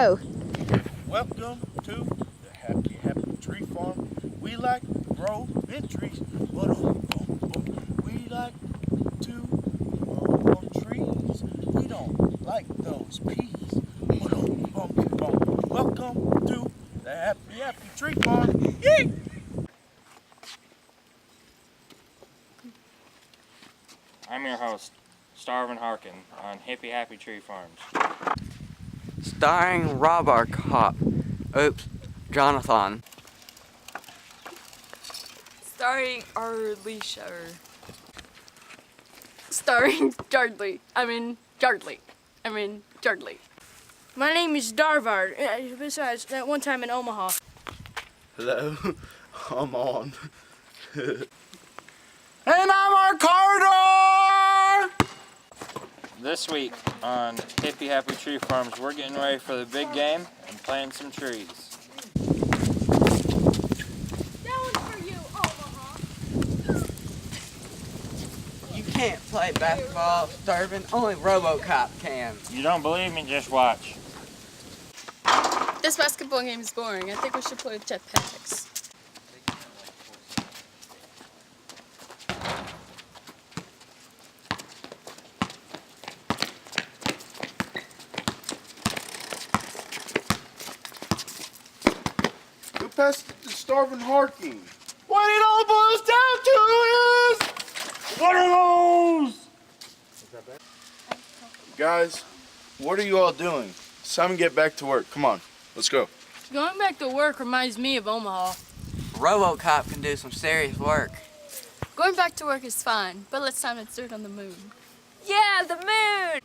Oh, Welcome to the Happy Tree Farm. We like to grow big trees. We like to grow trees. We don't like those peas. Welcome to the Happy Tree Farm. Yay! I'm your host, Starvin Harkin, on Hippie Happy Tree Farms. Starring Rob R. Cop. Oops, Jonathan. Starring Arlisha. Starring Jardley. Jardley. My name is Darvard. Besides, that one time in Omaha. Hello, I'm on. And I'm our Carter! This week on Hippie Happy Tree Farms, we're getting ready for the big game and planting some trees. That one's for you, Omaha. You can't play basketball, Starvin. Only RoboCop can. You don't believe me? Just watch. This basketball game is boring. I think we should play with jetpacks. Who passed the Starvin Harking? What it all boils down to is... What are those? Guys, what are you all doing? It's time to get back to work. Come on, let's go. Going back to work reminds me of Omaha. RoboCop can do some serious work. Going back to work is fine, but let's time it's dirt on the moon. Yeah, the moon!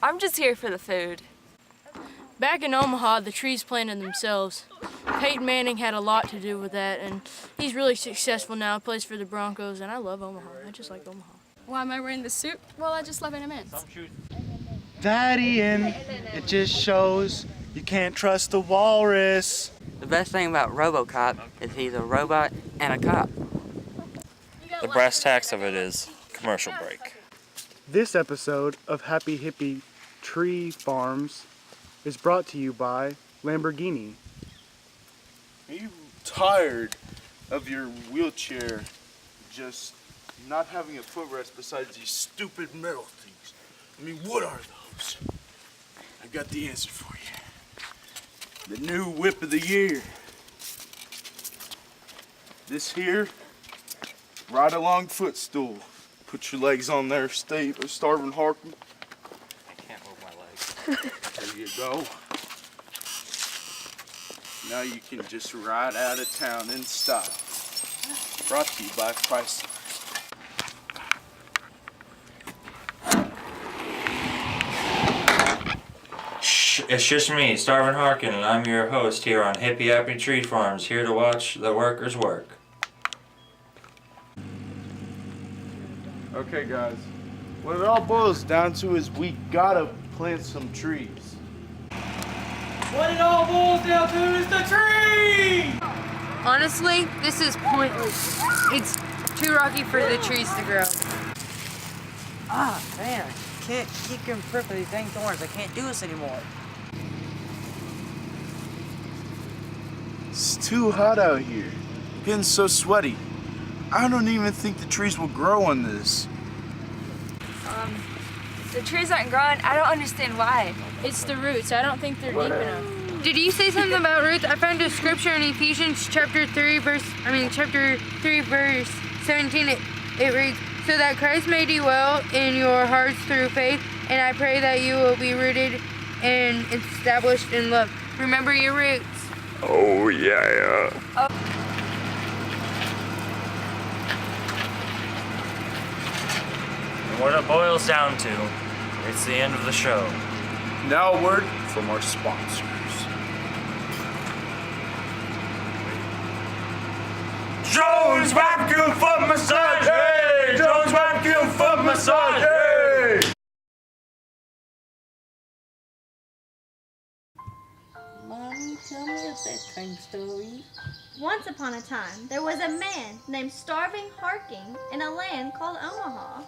I'm just here for the food. Back in Omaha, the trees planted themselves. Peyton Manning had a lot to do with that, and he's really successful now. Plays for the Broncos, and I love Omaha. I just like Omaha. Why am I wearing this suit? Well, I just love M&Ms. Daddy, and it just shows you can't trust the walrus. The best thing about RoboCop is he's a robot and a cop. The brass tacks of it is commercial break. This episode of Happy Hippie Tree Farms is brought to you by Lamborghini. Are you tired of your wheelchair just not having a footrest besides these stupid metal things? I mean, what are those? I got the answer for you. The new whip of the year. This here, ride along footstool. Put your legs on there, Starvin Harkin. I can't move my legs. There you go. Now you can just ride out of town in style. Brought to you by Chrysler. It's just me, Starvin Harkin, and I'm your host here on Hippie Happy Tree Farms, here to watch the workers work. Okay, guys. What it all boils down to is we gotta plant some trees. What it all boils down to is the tree! Honestly, this is pointless. It's too rocky for the trees to grow. Ah, man. Can't keep him free for these dang thorns. I can't do this anymore. It's too hot out here. Getting so sweaty. I don't even think the trees will grow on this. The trees aren't growing. I don't understand why. It's the roots. I don't think they're deep enough. Did you say something about roots? I found a scripture in Ephesians chapter 3 verse 17. It reads, "So that Christ may dwell in your hearts through faith, and I pray that you will be rooted and established in love." Remember your roots. Oh, yeah. And what it boils down to, it's the end of the show. Now a word from our sponsors. Jones Vacuum Foot Massage! Hey! Jones Vacuum Foot Massage! Hey! Mommy, tell me a bedtime story. Once upon a time, there was a man named Starving Harking in a land called Omaha.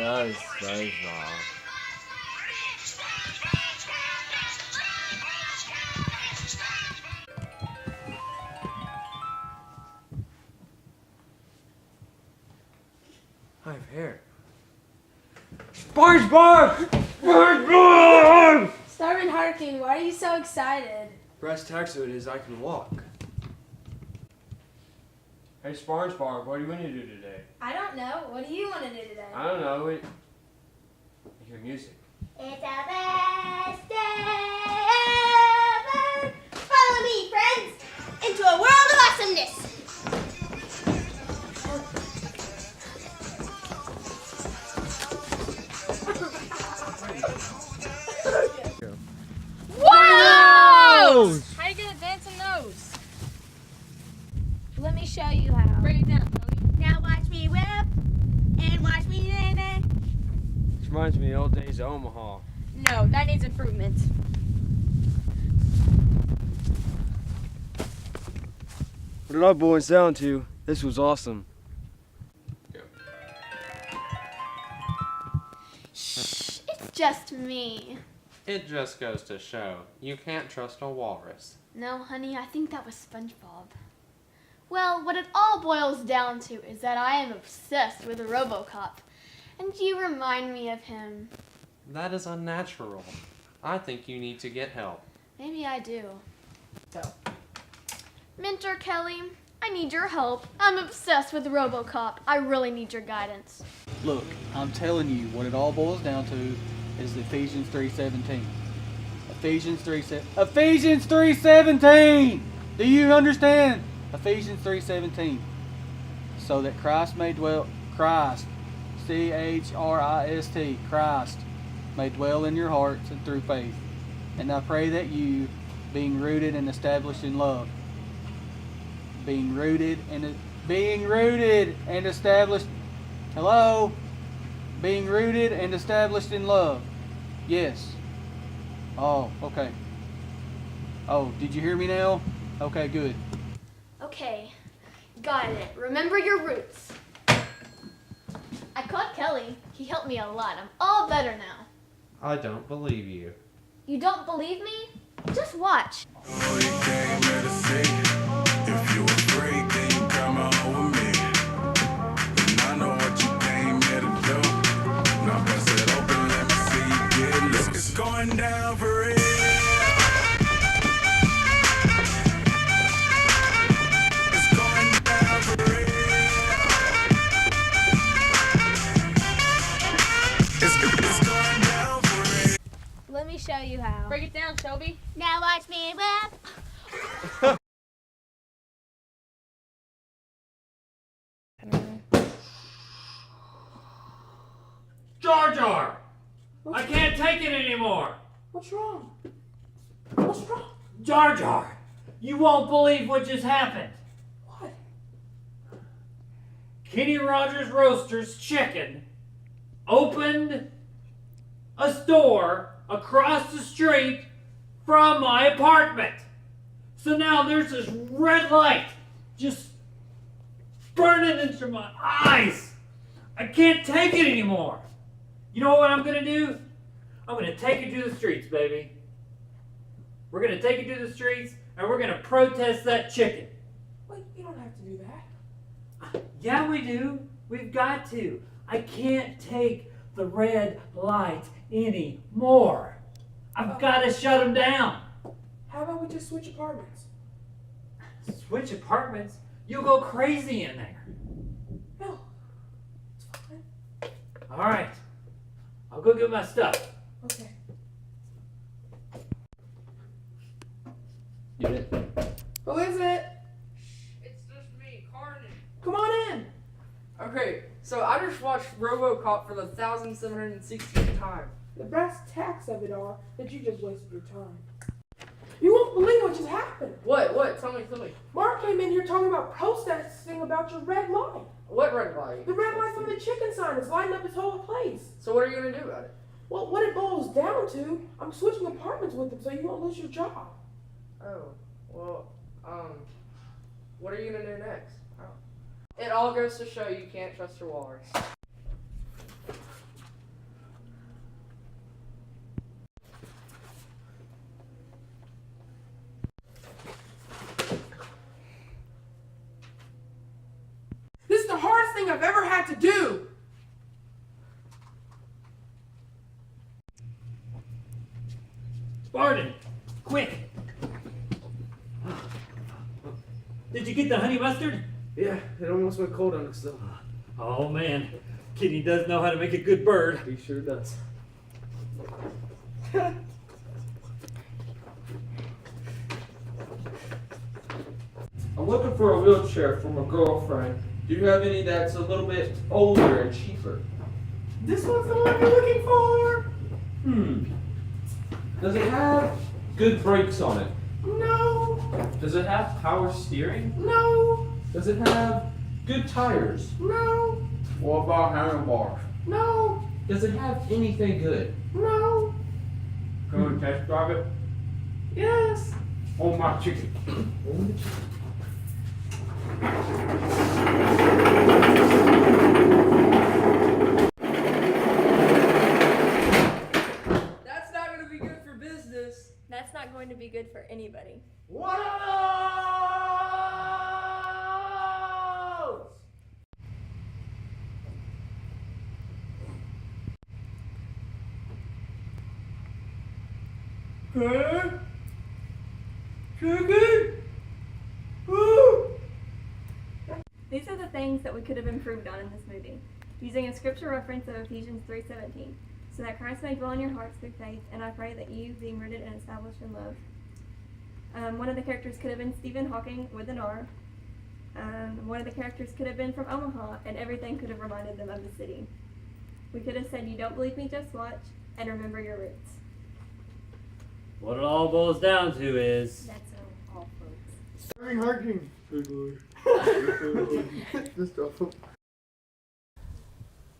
that was SpongeBob. I have hair. SpongeBob! SpongeBob! Starvin Harking, why are you so excited? Brass tacks so it is I can walk. Hey SpongeBob, what do you want to do today? I don't know. What do you want to do today? I don't know. Hear music. It's our best day ever. Follow me, friends, into a world of awesomeness. Whoa! How you gonna dance in those? Let me show you how. Break it down. Now watch me whip and watch me nay. This reminds me of the old days of Omaha. No, that needs improvement. What did our boys down to? This was awesome. Shh, it's just me. It just goes to show, you can't trust a walrus. No, honey, I think that was SpongeBob. Well, what it all boils down to is that I am obsessed with RoboCop. And you remind me of him. That is unnatural. I think you need to get help. Maybe I do. Mentor Kelly, I need your help. I'm obsessed with RoboCop. I really need your guidance. Look, I'm telling you, what it all boils down to is Ephesians 3:17. Ephesians 3:17! Do you understand? Ephesians 3:17. So that Christ may dwell, Christ, C-H-R-I-S-T, Christ, may dwell in your hearts and through faith. And I pray that you, being rooted and established in love, being rooted and established, hello? Being rooted and established in love. Yes. Oh, okay. Oh, did you hear me now? Okay, good. Okay, got it. Remember your roots. I called Kelly. He helped me a lot. I'm all better now. I don't believe you. You don't believe me? Just watch. Oh, you came here to see. If you a freak, then you come on with me. And I know what you came here to do. Now bust it open, let me see you get loose. It's going down for real. It's going down for real. It's going down for real. Let me show you how. Break it down, Shelby. Now watch me whip. Jar Jar! I can't take it anymore! What's wrong? What's wrong? Jar Jar! You won't believe what just happened! What? Kenny Rogers Roasters Chicken opened a store across the street from my apartment. So now there's this red light just burning into my eyes. I can't take it anymore. You know what I'm gonna do? I'm gonna take it to the streets, baby. We're gonna take it to the streets and we're gonna protest that chicken. Wait, you don't have to do that. Yeah, we do. We've got to. I can't take the red light anymore. I've got to shut them down. How about we just switch apartments? Switch apartments? You'll go crazy in there. No, it's fine. All right. I'll go get my stuff. Okay. You did. Who is it? It's just me, Carnage. Come on in. Okay, so I just watched RoboCop for the 1,760th time. The brass tacks of it are that you just wasted your time. You won't believe what just happened. What? Tell me. Mark came in here talking about protesting about your red light. What red light? The red light from the chicken sign is lighting up his whole place. So what are you gonna do about it? Well, what it boils down to, I'm switching apartments with him so you won't lose your job. Oh, well, what are you gonna do next? It all goes to show you can't trust your walrus. thing I've ever had to do. Barton, quick! Did you get the honey mustard? Yeah, it almost went cold on us though. Oh man, Kitty does know how to make a good bird. He sure does. I'm looking for a wheelchair for my girlfriend. Do you have any that's a little bit older and cheaper? This one's the one you're looking for. Does it have good brakes on it? No. Does it have power steering? No. Does it have good tires? No. What about handlebars? No. Does it have anything good? No. Can we test drive it? Yes. On my chicken. That's not going to be good for business. That's not going to be good for anybody. What are those? Chicken? Chicken? Woo! These are the things that we could have improved on in this movie, using a scripture reference of Ephesians 3:17, so that Christ may dwell in your hearts through faith, and I pray that you, being rooted and established in love. One of the characters could have been Stephen Hawking with an R. One of the characters could have been from Omaha, and everything could have reminded them of the city. We could have said, "You don't believe me, just watch, and remember your roots." What it all boils down to is... That's all, folks. Stephen Hawking. Good lord. Just awful.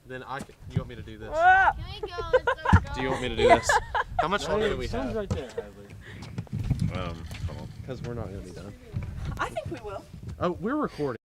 Then you want me to do this? Can we go? Do you want me to do this? How much longer do we Sun's have? right there, Hadley. Hold on. Because we're not going to be done. I think we will. Oh, we're recording.